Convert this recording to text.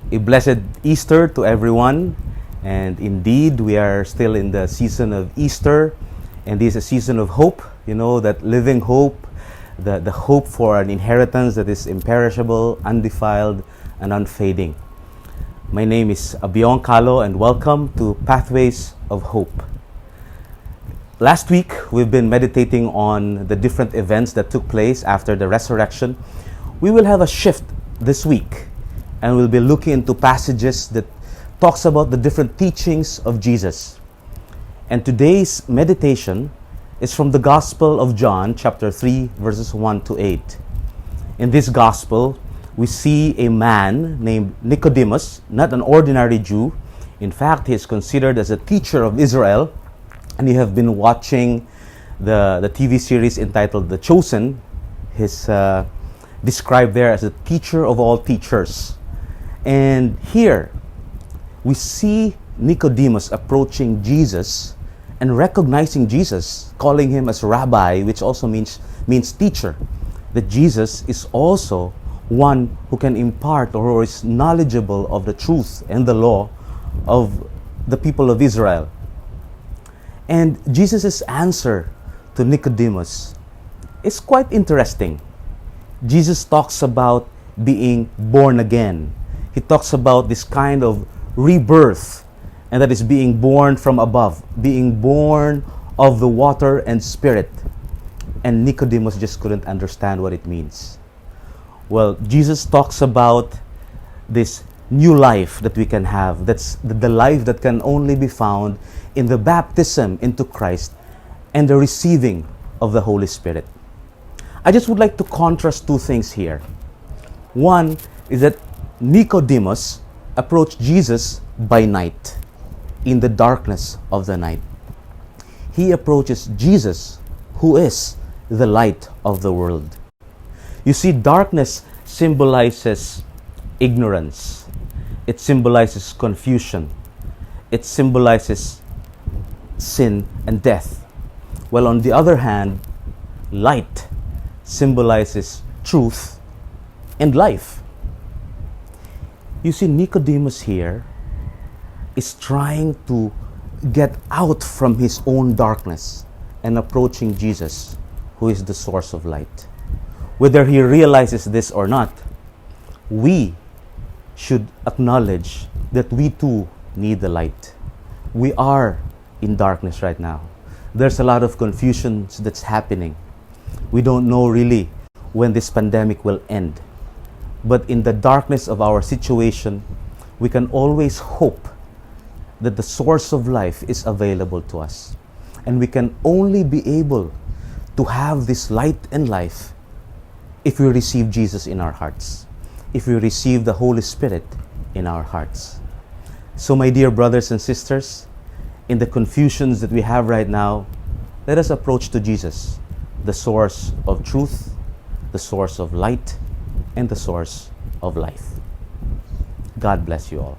A blessed Easter to everyone. And indeed, we are still in the season of Easter, and this is a season of hope. You know, that living hope, the hope for an inheritance that is imperishable, undefiled, and unfading. My name is Abion Kalo, and welcome to Pathways of Hope. Last week, we've been meditating on the different events that took place after the resurrection. We will have a shift this week, and we'll be looking into passages that talks about the different teachings of Jesus. And today's meditation is from the Gospel of John, chapter 3, verses 1 to 8. In this Gospel, we see a man named Nicodemus, not an ordinary Jew. In fact, he is considered as a teacher of Israel. And you have been watching the TV series entitled The Chosen. He's described there as a teacher of all teachers. And here, we see Nicodemus approaching Jesus and recognizing Jesus, calling him as rabbi, which also means teacher. That Jesus is also one who can impart or who is knowledgeable of the truth and the law of the people of Israel. And Jesus' answer to Nicodemus is quite interesting. Jesus talks about being born again. He talks about this kind of rebirth, and that is being born from above, being born of the water and spirit. And Nicodemus just couldn't understand what it means. Well, Jesus talks about this new life that we can have. That's the life that can only be found in the baptism into Christ and the receiving of the Holy Spirit. I just would like to contrast two things here. One is that Nicodemus approached Jesus by night, in the darkness of the night. He approaches Jesus, who is the light of the world. You see, darkness symbolizes ignorance. It symbolizes confusion. It symbolizes sin and death. While on the other hand, light symbolizes truth and life. You see, Nicodemus here is trying to get out from his own darkness and approaching Jesus, who is the source of light. Whether he realizes this or not, we should acknowledge that we too need the light. We are in darkness right now. There's a lot of confusion that's happening. We don't know really when this pandemic will end. But in the darkness of our situation, we can always hope that the source of life is available to us. And we can only be able to have this light and life if we receive Jesus in our hearts, if we receive the Holy Spirit in our hearts. So my dear brothers and sisters, in the confusions that we have right now, let us approach to Jesus, the source of truth, the source of light, and the source of life. God bless you all.